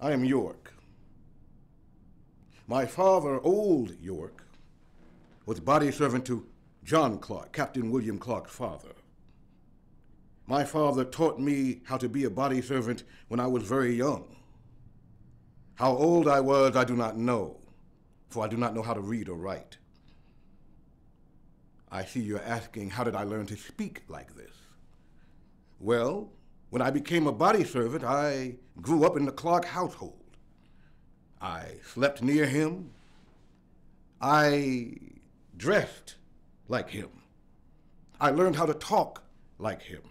I am York. My father, Old York, was body servant to John Clark, Captain William Clark's father. My father taught me how to be a body servant when I was very young. How old I was, I do not know, for I do not know how to read or write. I see you're asking, how did I learn to speak like this? Well, when I became a body servant, I grew up in the Clark household. I slept near him. I dressed like him. I learned how to talk like him.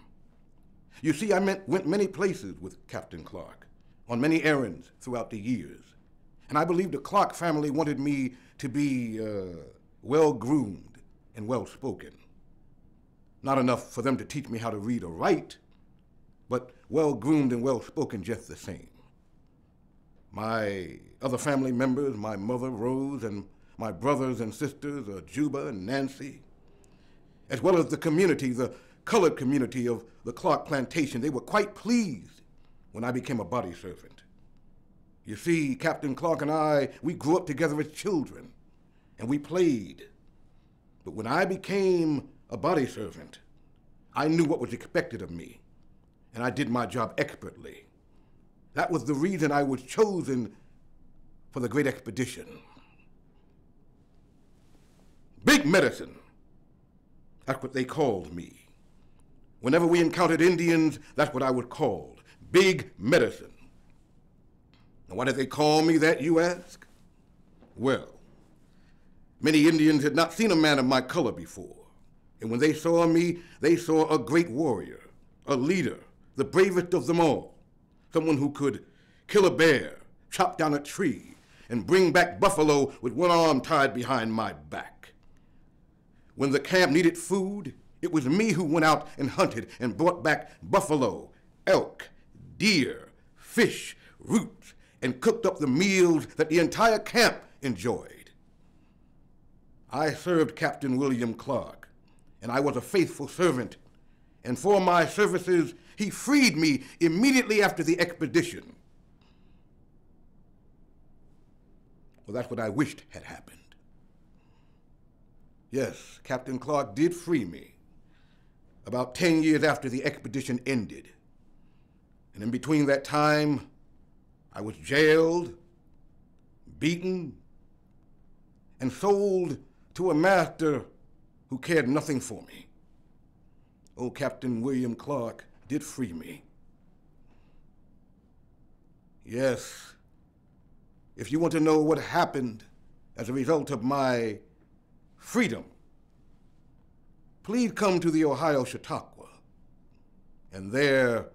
You see, I went many places with Captain Clark, on many errands throughout the years. And I believe the Clark family wanted me to be well-groomed and well-spoken. Not enough for them to teach me how to read or write, but well-groomed and well-spoken just the same. My other family members, my mother, Rose, and my brothers and sisters, Juba and Nancy, as well as the community, the colored community of the Clark plantation, they were quite pleased when I became a body servant. You see, Captain Clark and I, we grew up together as children, and we played. But when I became a body servant, I knew what was expected of me, and I did my job expertly. That was the reason I was chosen for the great expedition. Big medicine, that's what they called me. Whenever we encountered Indians, that's what I was called, Big Medicine. And why did they call me that, you ask? Well, many Indians had not seen a man of my color before. And when they saw me, they saw a great warrior, a leader, the bravest of them all, someone who could kill a bear, chop down a tree, and bring back buffalo with one arm tied behind my back. When the camp needed food, it was me who went out and hunted and brought back buffalo, elk, deer, fish, roots, and cooked up the meals that the entire camp enjoyed. I served Captain William Clark, and I was a faithful servant, and for my services, he freed me immediately after the expedition. Well, that's what I wished had happened. Yes, Captain Clark did free me about 10 years after the expedition ended. And in between that time, I was jailed, beaten, and sold to a master who cared nothing for me. Old Captain William Clark did free me. Yes, if you want to know what happened as a result of my freedom, please come to the Ohio Chautauqua, and there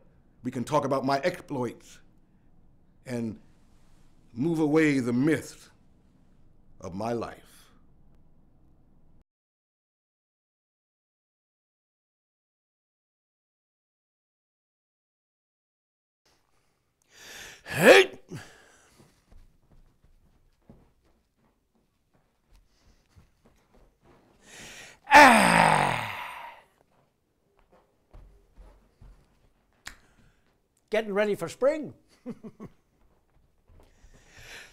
we can talk about my exploits and move away the myths of my life. Hey! Getting ready for spring.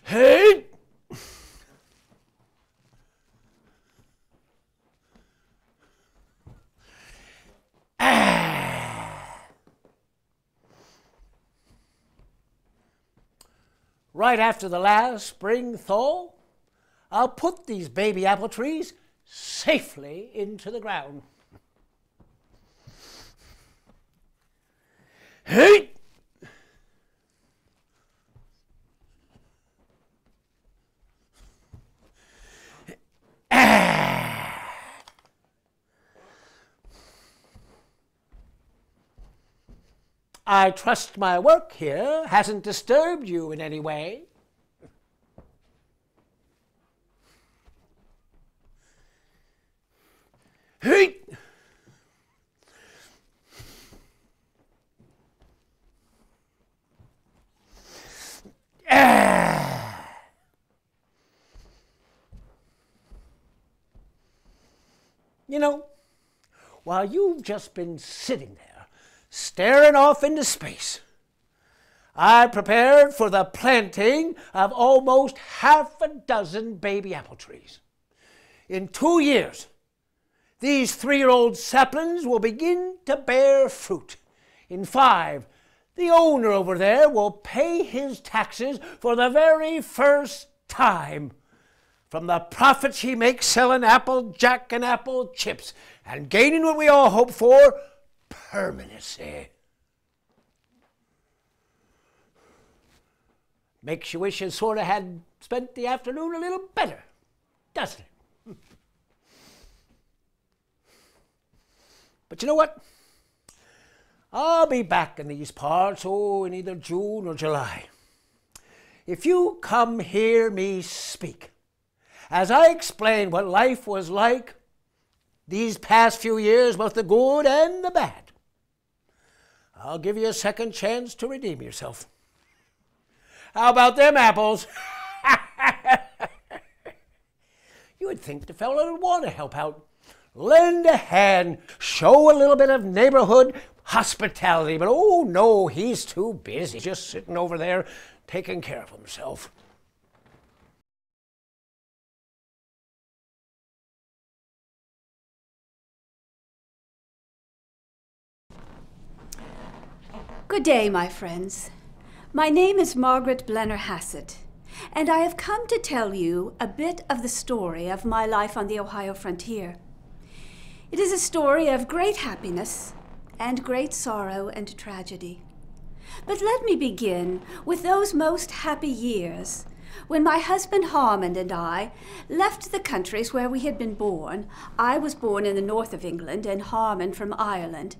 Hey! Right after the last spring thaw, I'll put these baby apple trees safely into the ground. Hey! I trust my work here hasn't disturbed you in any way. Hey! You know, while you've just been sitting there, staring off into space, I prepared for the planting of almost half a dozen baby apple trees. In 2 years, these 3-year-old saplings will begin to bear fruit. In 5, the owner over there will pay his taxes for the very first time from the profits he makes selling Apple Jack and apple chips and gaining what we all hope for, permanency. Makes you wish you sort of had spent the afternoon a little better, doesn't it? But you know what? I'll be back in these parts, in either June or July. If you come hear me speak, as I explain what life was like these past few years, both the good and the bad, I'll give you a second chance to redeem yourself. How about them apples? You would think the fellow would want to help out. Lend a hand, show a little bit of neighborhood hospitality, but oh no, he's too busy just sitting over there taking care of himself. Good day, my friends. My name is Margaret Blenner Hassett, and I have come to tell you a bit of the story of my life on the Ohio frontier. It is a story of great happiness and great sorrow and tragedy. But let me begin with those most happy years when my husband Harmon and I left the countries where we had been born. I was born in the north of England and Harmon from Ireland,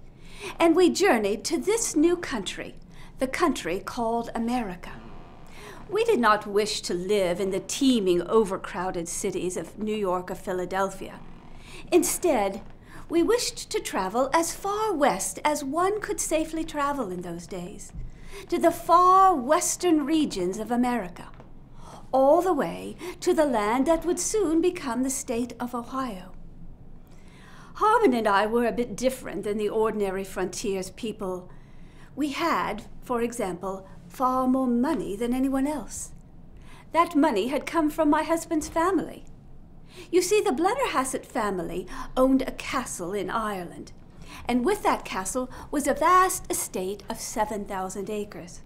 and we journeyed to this new country, the country called America. We did not wish to live in the teeming, overcrowded cities of New York or Philadelphia. Instead, we wished to travel as far west as one could safely travel in those days, to the far western regions of America, all the way to the land that would soon become the state of Ohio. Harmon and I were a bit different than the ordinary frontiers people. We had, for example, far more money than anyone else. That money had come from my husband's family. You see, the Blenner Hassett family owned a castle in Ireland, and with that castle was a vast estate of 7,000 acres.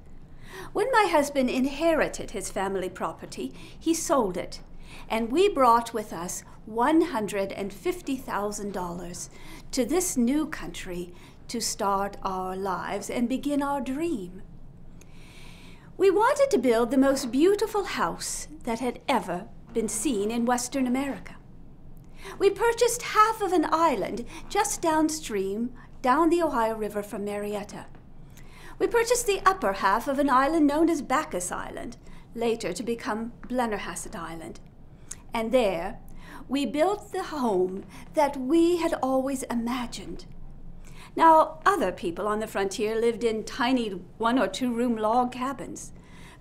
When my husband inherited his family property, he sold it, and we brought with us $150,000 to this new country to start our lives and begin our dream. We wanted to build the most beautiful house that had ever been seen in Western America. We purchased half of an island just downstream, down the Ohio River from Marietta. We purchased the upper half of an island known as Bacchus Island, later to become Blenner Hassett Island. And there, we built the home that we had always imagined. Now, other people on the frontier lived in tiny 1- or 2-room log cabins,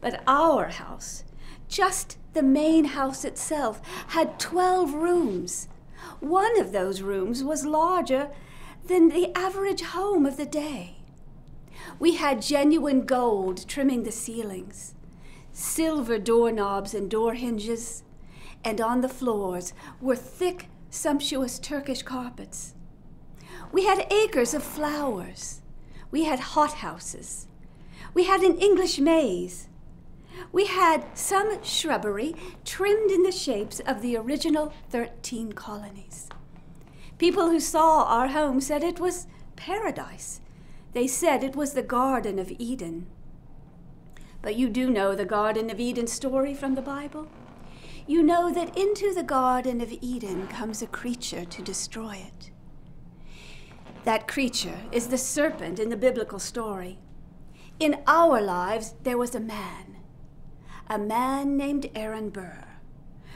but our house, just the main house itself, had 12 rooms. One of those rooms was larger than the average home of the day. We had genuine gold trimming the ceilings, silver doorknobs and door hinges, and on the floors were thick, sumptuous Turkish carpets. We had acres of flowers. We had hothouses. We had an English maze. We had some shrubbery trimmed in the shapes of the original 13 colonies. People who saw our home said it was paradise. They said it was the Garden of Eden. But you do know the Garden of Eden story from the Bible? You know that into the Garden of Eden comes a creature to destroy it. That creature is the serpent in the biblical story. In our lives, there was a man named Aaron Burr,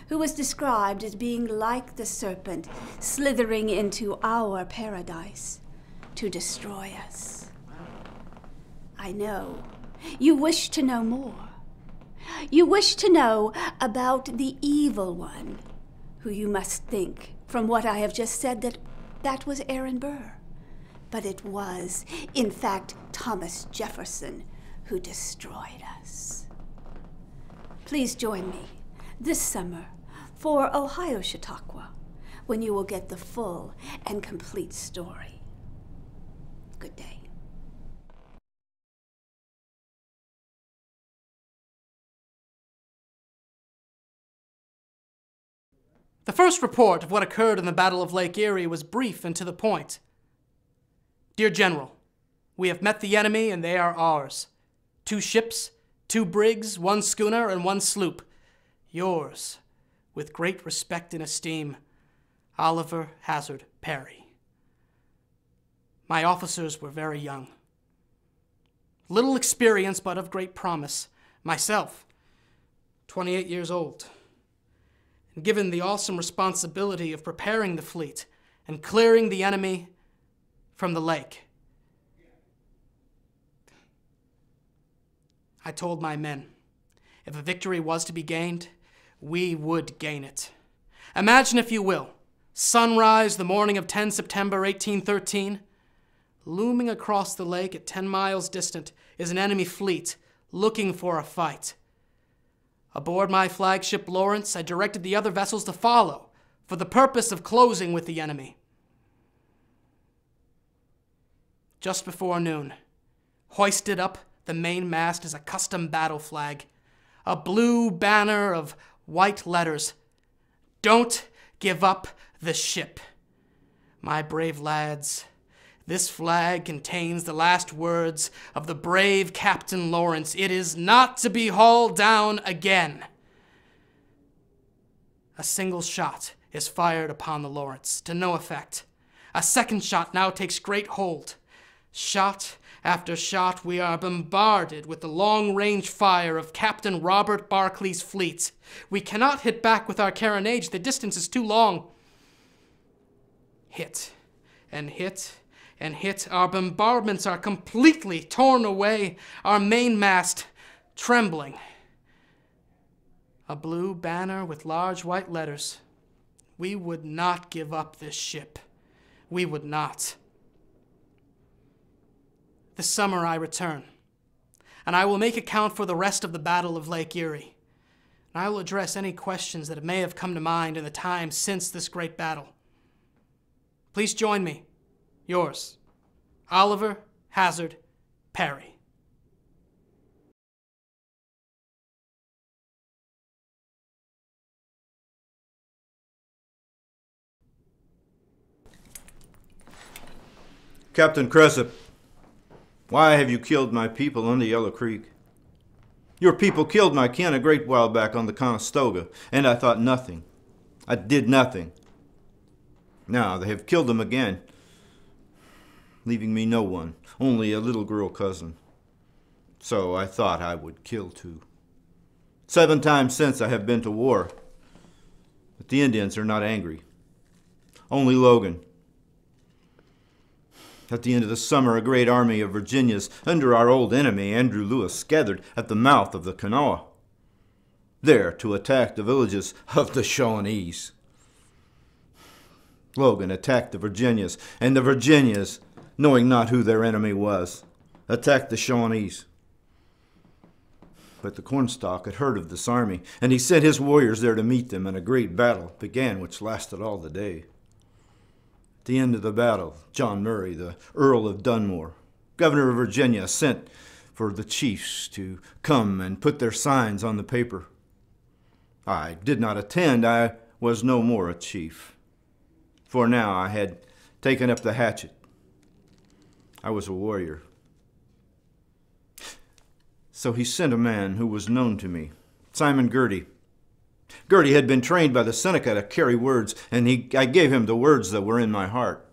who was described as being like the serpent, slithering into our paradise to destroy us. I know. You wish to know more. You wish to know about the evil one, who you must think, from what I have just said, that was Aaron Burr. But it was, in fact, Thomas Jefferson, who destroyed us. Please join me this summer for Ohio Chautauqua, when you will get the full and complete story. Good day. The first report of what occurred in the Battle of Lake Erie was brief and to the point. Dear General, we have met the enemy and they are ours. 2 ships, 2 brigs, 1 schooner, and 1 sloop. Yours, with great respect and esteem, Oliver Hazard Perry. My officers were very young. Little experience, but of great promise. Myself, 28 years old. And given the awesome responsibility of preparing the fleet and clearing the enemy from the lake, I told my men, if a victory was to be gained, we would gain it. Imagine, if you will, sunrise the morning of 10 September 1813. Looming across the lake at 10 miles distant is an enemy fleet looking for a fight. Aboard my flagship Lawrence, I directed the other vessels to follow for the purpose of closing with the enemy. Just before noon, hoisted up the mainmast is a custom battle flag, a blue banner of white letters. Don't give up the ship. My brave lads, this flag contains the last words of the brave Captain Lawrence. It is not to be hauled down again. A single shot is fired upon the Lawrence, to no effect. A second shot now takes great hold. Shot after shot, we are bombarded with the long-range fire of Captain Robert Barclay's fleet. We cannot hit back with our carronade. The distance is too long. Hit and hit and hit. Our bombardments are completely torn away, our mainmast trembling. A blue banner with large white letters. We would not give up this ship. We would not. This summer I return, and I will make account for the rest of the Battle of Lake Erie. And I will address any questions that may have come to mind in the time since this great battle. Please join me. Yours, Oliver Hazard Perry. Captain Cressup, why have you killed my people on the Yellow Creek? Your people killed my kin a great while back on the Conestoga, and I thought nothing. I did nothing. Now they have killed them again, leaving me no one, only a little girl cousin. So I thought I would kill too. 7 times since I have been to war, but the Indians are not angry. Only Logan. At the end of the summer, a great army of Virginians under our old enemy, Andrew Lewis, gathered at the mouth of the Kanawha, there to attack the villages of the Shawnees. Logan attacked the Virginians, and the Virginians, knowing not who their enemy was, attacked the Shawnees. But the Cornstalk had heard of this army, and he sent his warriors there to meet them, and a great battle began which lasted all the day. At the end of the battle, John Murray, the Earl of Dunmore, governor of Virginia, sent for the chiefs to come and put their signs on the paper. I did not attend. I was no more a chief, for now I had taken up the hatchet. I was a warrior. So he sent a man who was known to me, Simon Girty. Girty had been trained by the Seneca to carry words, and I gave him the words that were in my heart.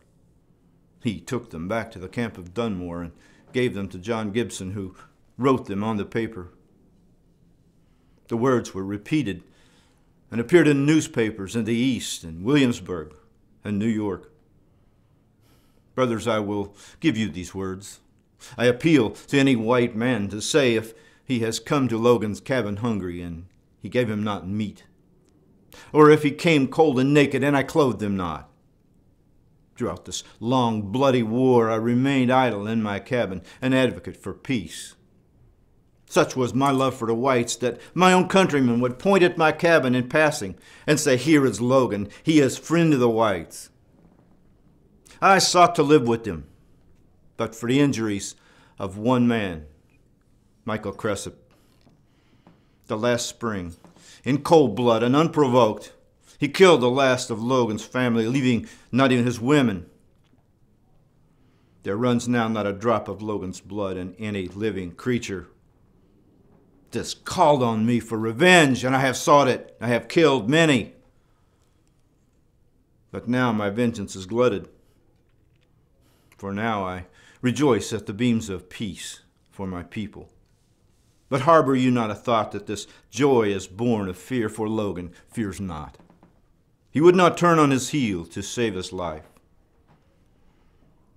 He took them back to the camp of Dunmore and gave them to John Gibson, who wrote them on the paper. The words were repeated and appeared in newspapers in the East, in Williamsburg and New York. Brothers, I will give you these words. I appeal to any white man to say if he has come to Logan's cabin hungry and he gave him not meat, or if he came cold and naked and I clothed him not. Throughout this long, bloody war, I remained idle in my cabin, an advocate for peace. Such was my love for the whites that my own countrymen would point at my cabin in passing and say, "Here is Logan. He is friend of the whites." I sought to live with them, but for the injuries of one man, Michael Cressup. The last spring, in cold blood and unprovoked, he killed the last of Logan's family, leaving not even his women. There runs now not a drop of Logan's blood in any living creature. This called on me for revenge, and I have sought it. I have killed many. But now my vengeance is glutted. For now I rejoice at the beams of peace for my people. But harbor you not a thought that this joy is born of fear, for Logan fears not. He would not turn on his heel to save his life.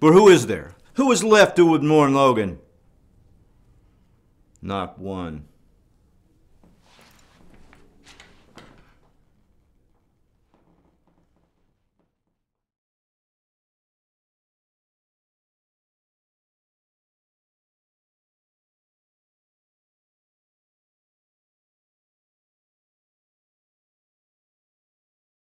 For who is there? Who is left who would mourn Logan? Not one.